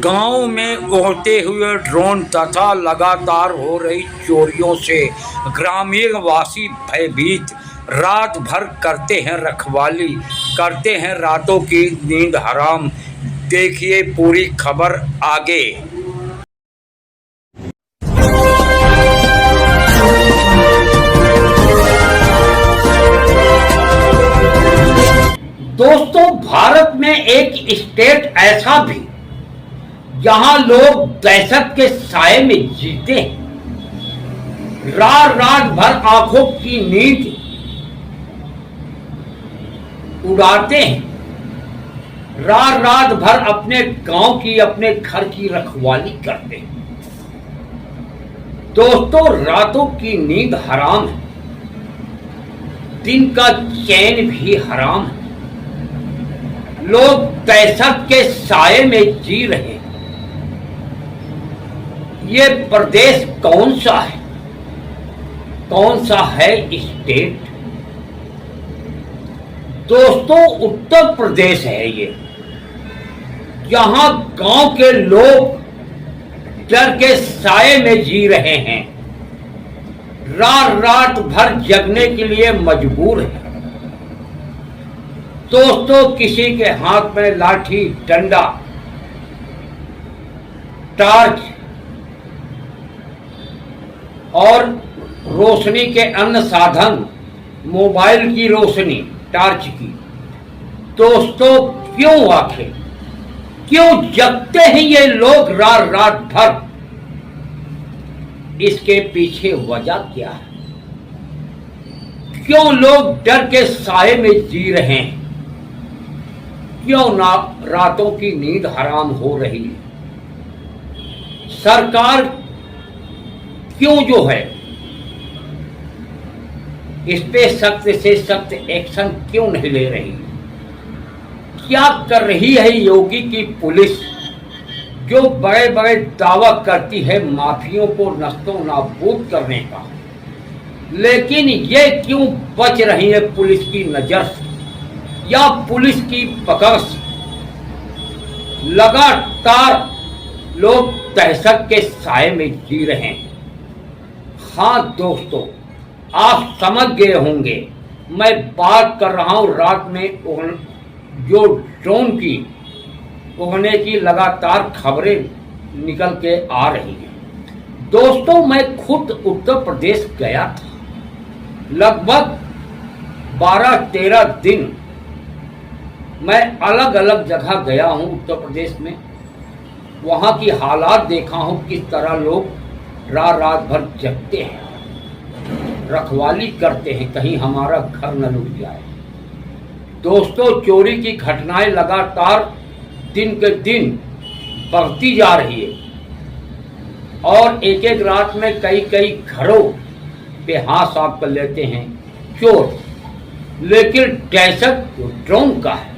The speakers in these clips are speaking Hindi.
गांव में उड़ते हुए ड्रोन तथा लगातार हो रही चोरियों से ग्रामीण वासी भयभीत। रात भर करते हैं रखवाली, करते हैं रातों की नींद हराम। देखिए पूरी खबर आगे। दोस्तों, भारत में एक स्टेट ऐसा भी जहां लोग दहशत के साए में जीते हैं। रात भर आंखों की नींद उड़ाते हैं, रात भर अपने गांव की, अपने घर की रखवाली करते हैं। दोस्तों, रातों की नींद हराम है, दिन का चैन भी हराम है। लोग दहशत के साए में जी रहे हैं। ये प्रदेश कौन सा है? कौन सा है स्टेट? दोस्तों, उत्तर प्रदेश है ये, जहां गांव के लोग डर के साए में जी रहे हैं, रात भर जगने के लिए मजबूर है। दोस्तों, किसी के हाथ में लाठी, डंडा, टॉर्च और रोशनी के अन्य साधन, मोबाइल की रोशनी, टॉर्च की। दोस्तों, क्यों आखिर क्यों जगते हैं ये लोग रात भर? इसके पीछे वजह क्या है? क्यों लोग डर के साए में जी रहे हैं? क्यों ना रातों की नींद हराम हो रही है? सरकार क्यों जो है इस पे सख्त से सख्त एक्शन क्यों नहीं ले रही? क्या कर रही है योगी की पुलिस, जो बड़े बड़े दावा करती है माफियों को नस्तों नाबूद करने का, लेकिन ये क्यों बच रही है पुलिस की नजर से या पुलिस की पकड़ से? लगातार लोग दहशत के साए में जी रहे हैं। हाँ दोस्तों, आप समझ गए होंगे मैं बात कर रहा हूं रात में जो ड्रोन की उड़ने की लगातार खबरें निकल के आ रही हैं। दोस्तों, मैं खुद उत्तर प्रदेश गया था, लगभग 12-13 दिन मैं अलग अलग जगह गया हूं उत्तर प्रदेश में। वहां की हालात देखा हूं, किस तरह लोग रात भर जगते हैं, रखवाली करते हैं, कहीं हमारा घर न लूट जाए। दोस्तों, चोरी की घटनाएं लगातार दिन के दिन बढ़ती जा रही है और एक एक रात में कई घरों पे हाथ साफ कर लेते हैं चोर। लेकिन दहशत ड्रोन का है।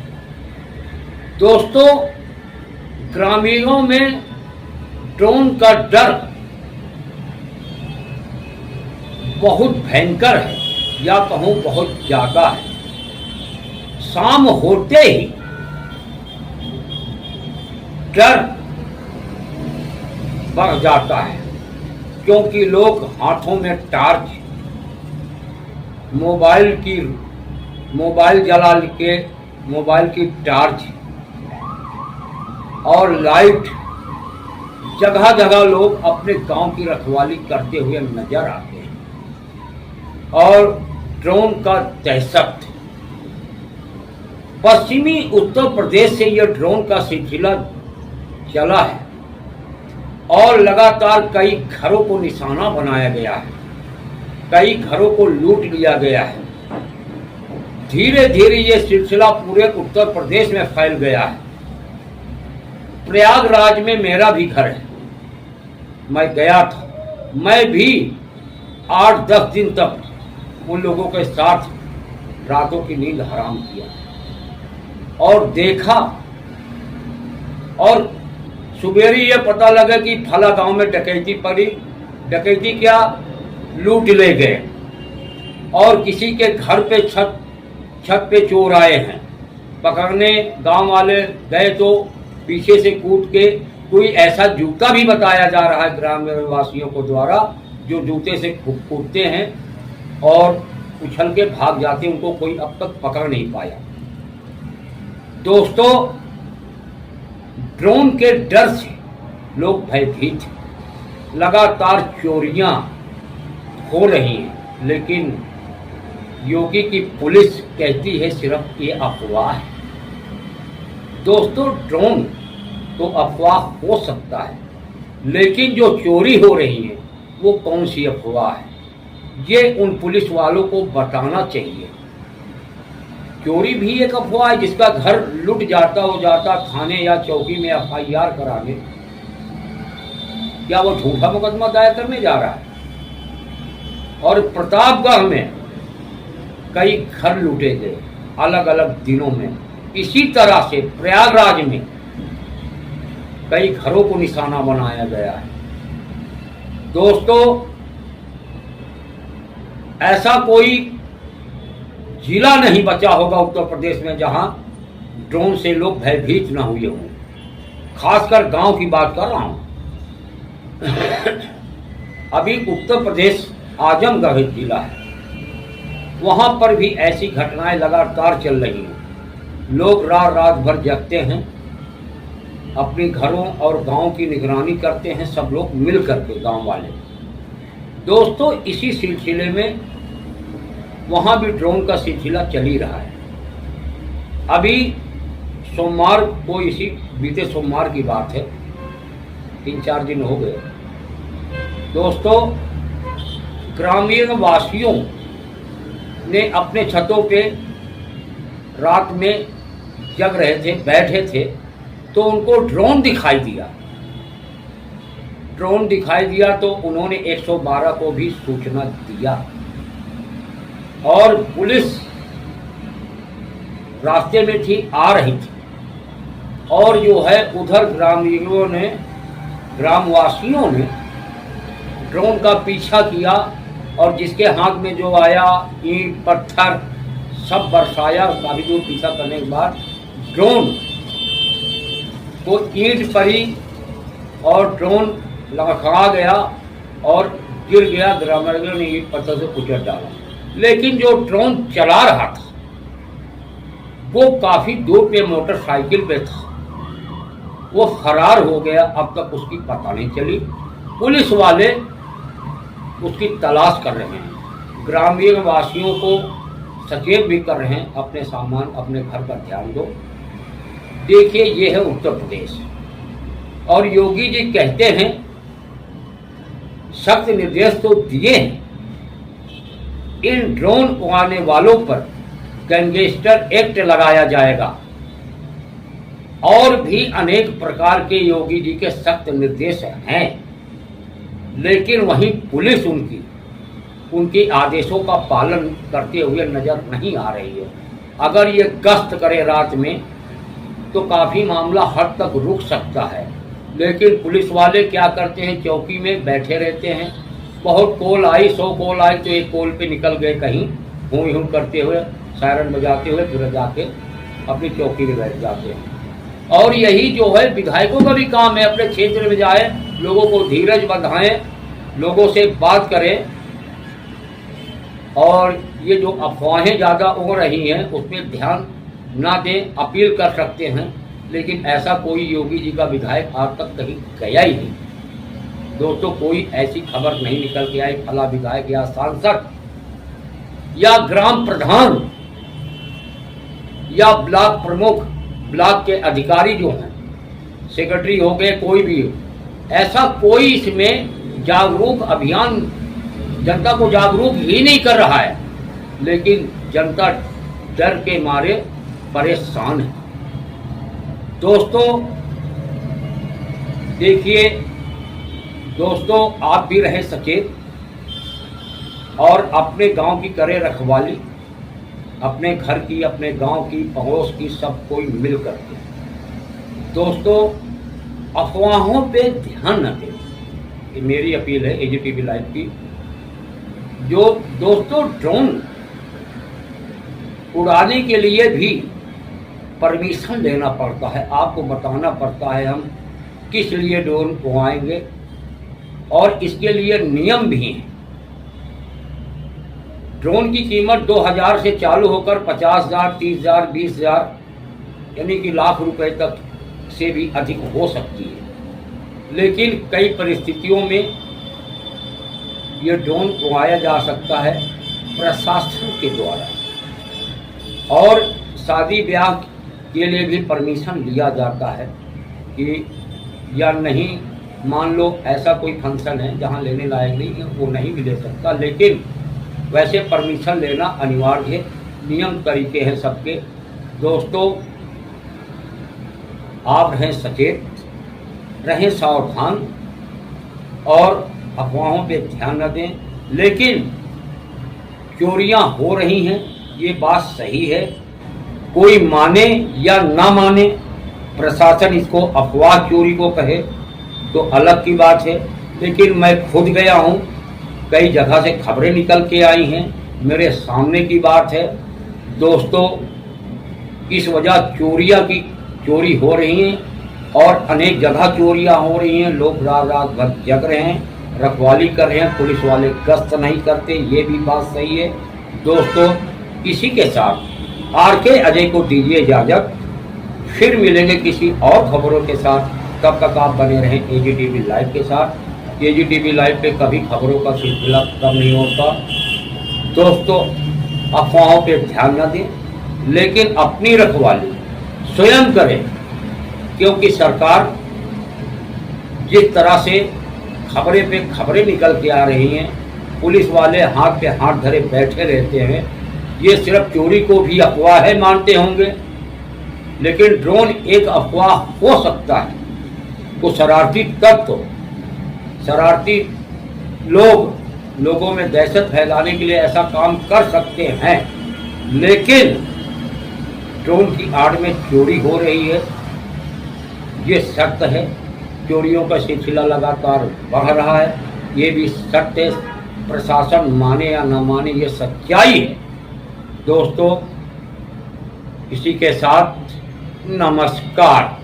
दोस्तों, ग्रामीणों में ड्रोन का डर बहुत भयंकर है, या कहूं बहुत ज्यादा है। शाम होते ही डर बढ़ जाता है, क्योंकि लोग हाथों में टॉर्च, मोबाइल जला के, मोबाइल की टॉर्च और लाइट, जगह जगह लोग अपने गांव की रखवाली करते हुए नजर आते हैं। और ड्रोन का दहशत, पश्चिमी उत्तर प्रदेश से यह ड्रोन का सिलसिला चला है और लगातार कई घरों को निशाना बनाया गया है, कई घरों को लूट लिया गया है। धीरे धीरे ये सिलसिला पूरे उत्तर प्रदेश में फैल गया है। प्रयागराज में मेरा भी घर है, मैं गया था। मैं भी 8-10 दिन तक उन लोगों के साथ रातों की नींद हराम किया और देखा, और सुबेरी ये पता लगा कि फला गांव में डकैती पड़ी। डकैती क्या, लूट ले गए और किसी के घर पे छत पे चोर आए हैं। पकड़ने गांव वाले गए तो पीछे से कूद के कोई ऐसा जूता भी बताया जा रहा है ग्रामीण वासियों को द्वारा जो जूते से कूदते हैं और उछल के भाग जाते हैं, उनको कोई अब तक पकड़ नहीं पाया। दोस्तों, ड्रोन के डर से लोग भयभीत हैं। लगातार चोरियां हो रही हैं, लेकिन योगी की पुलिस कहती है सिर्फ ये अफवाह है। दोस्तों, ड्रोन तो अफवाह हो सकता है, लेकिन जो चोरी हो रही है वो कौन सी अफवाह है, ये उन पुलिस वालों को बताना चाहिए। चोरी भी एक अफवाह है। जिसका घर लुट जाता हो जाता थाने या चौकी में FIR कराने, क्या वो झूठा मुकदमा दायर करने जा रहा है? और प्रतापगढ़ में कई घर लूटे गए अलग अलग दिनों में। इसी तरह से प्रयागराज में कई घरों को निशाना बनाया गया है। दोस्तों, ऐसा कोई जिला नहीं बचा होगा उत्तर प्रदेश में जहां ड्रोन से लोग भयभीत न हुए हों। खासकर गांव की बात कर रहा हूं। अभी उत्तर प्रदेश आजमगढ़ जिला है, वहां पर भी ऐसी घटनाएं लगातार चल रही हैं। लोग रात भर जगते हैं, अपने घरों और गांव की निगरानी करते हैं, सब लोग मिल करके, गांव वाले। दोस्तों, इसी सिलसिले में वहां भी ड्रोन का सिलसिला चल ही रहा है। अभी सोमवार को, इसी बीते सोमवार की बात है, 3-4 दिन हो गए। दोस्तों, ग्रामीण वासियों ने अपने छतों पे रात में जग रहे थे, बैठे थे, तो उनको ड्रोन दिखाई दिया। ड्रोन दिखाई दिया तो उन्होंने 112 को भी सूचना दिया और पुलिस रास्ते में थी, आ रही थी, और जो है उधर ग्रामवासियों ने ड्रोन का पीछा किया और जिसके हाथ में जो आया ईंट पत्थर सब बरसाया। काफी दूर पीछा करने के बाद ड्रोन को ईंट पड़ी और ड्रोन लड़खड़ा गया और गिर गया। ग्रामीणों ने ईंट पत्थर से कुचल डाला, लेकिन जो ड्रोन चला रहा था वो काफी दूर पे मोटरसाइकिल पे था, वो फरार हो गया। अब तक उसकी पता नहीं चली। पुलिस वाले उसकी तलाश कर रहे हैं, ग्रामीण वासियों को सचेत भी कर रहे हैं, अपने सामान अपने घर पर ध्यान दो। देखिए, ये है उत्तर प्रदेश और योगी जी कहते हैं सख्त निर्देश तो दिए हैं, इन ड्रोन उड़ाने वालों पर गैंगस्टर एक्ट लगाया जाएगा और भी अनेक प्रकार के योगी जी के सख्त निर्देश हैं, लेकिन वहीं पुलिस उनके आदेशों का पालन करते हुए नजर नहीं आ रही है। अगर ये गश्त करे रात में तो काफी मामला हद तक रुक सकता है, लेकिन पुलिस वाले क्या करते हैं, चौकी में बैठे रहते हैं। बहुत कॉल आई, 100 कॉल आई तो एक कॉल पे निकल गए कहीं, हूँ करते हुए, सायरन बजाते हुए, फिर जाके अपनी चौकी में बैठ जाते हैं। और यही जो है विधायकों का भी काम है, अपने क्षेत्र में जाए, लोगों को धीरज बंधाएं, लोगों से बात करें, और ये जो अफवाहें ज़्यादा उड़ रही हैं उसमें ध्यान ना दें। अपील कर सकते हैं, लेकिन ऐसा कोई योगी जी का विधायक आज तक कहीं गया ही नहीं। दोस्तों, कोई ऐसी खबर नहीं निकल के आई फला विधायक या सांसद या ग्राम प्रधान या ब्लॉक प्रमुख, ब्लॉक के अधिकारी जो हैं, सेक्रेटरी हो गए, कोई भी हो, ऐसा कोई इसमें जागरूक अभियान जनता को जागरूक ही नहीं कर रहा है, लेकिन जनता डर के मारे परेशान है। दोस्तों, देखिए दोस्तों, आप भी रहे सचेत और अपने गांव की करें रखवाली, अपने घर की, अपने गांव की, पड़ोस की, सब कोई मिल करके। दोस्तों, अफवाहों पे ध्यान न दें, ये मेरी अपील है AGTV लाइव की। जो दोस्तों, ड्रोन उड़ाने के लिए भी परमिशन लेना पड़ता है, आपको बताना पड़ता है। हम किस लिए ड्रोन उड़ाएंगे, और इसके लिए नियम भी हैं। ड्रोन की कीमत 2000 से चालू होकर 50,000, 30,000, 20,000 यानी कि लाख रुपए तक से भी अधिक हो सकती है। लेकिन कई परिस्थितियों में ये ड्रोन उड़ाया जा सकता है प्रशासन के द्वारा, और शादी ब्याह के लिए भी परमिशन लिया जाता है कि या नहीं, मान लो ऐसा कोई फंक्शन है जहां लेने लायक नहीं है, वो नहीं भी ले सकता, लेकिन वैसे परमिशन लेना अनिवार्य है। नियम तरीके हैं सबके। दोस्तों, आप रहें सचेत, रहें सावधान और अफवाहों पे ध्यान न दें। लेकिन चोरियां हो रही हैं, ये बात सही है। कोई माने या ना माने, प्रशासन इसको अफवाह चोरी को कहे तो अलग की बात है, लेकिन मैं खुद गया हूँ, कई जगह से खबरें निकल के आई हैं, मेरे सामने की बात है। दोस्तों, इस वजह चोरी हो रही हैं और अनेक जगह चोरियां हो रही हैं। लोग रात रात भर जग रहे हैं, रखवाली कर रहे हैं, पुलिस वाले गश्त नहीं करते, ये भी बात सही है। दोस्तों, इसी के साथ आरके अजय को दीजिए इजाजत, फिर मिलेंगे किसी और खबरों के साथ। तब तक आप बने रहें एजीटीवी लाइव के साथ। एजीटीवी लाइव पे कभी खबरों का सिलसिला कम नहीं होता। दोस्तों, अफवाहों पे ध्यान न दें, लेकिन अपनी रखवाली स्वयं करें, क्योंकि सरकार जिस तरह से खबरें पे खबरें निकल के आ रही हैं, पुलिस वाले हाथ पे हाथ धरे बैठे रहते हैं। ये सिर्फ चोरी को भी अफवाह है मानते होंगे, लेकिन ड्रोन एक अफवाह हो सकता है। तो शरारती तत्व, शरारती लोगों में दहशत फैलाने के लिए ऐसा काम कर सकते हैं, लेकिन ड्रोन की आड़ में चोरी हो रही है, ये सत्य है। चोरियों का सिलसिला लगातार बढ़ रहा है, ये भी सत्य है। प्रशासन माने या न माने, ये सच्चाई है। दोस्तों, इसी के साथ नमस्कार।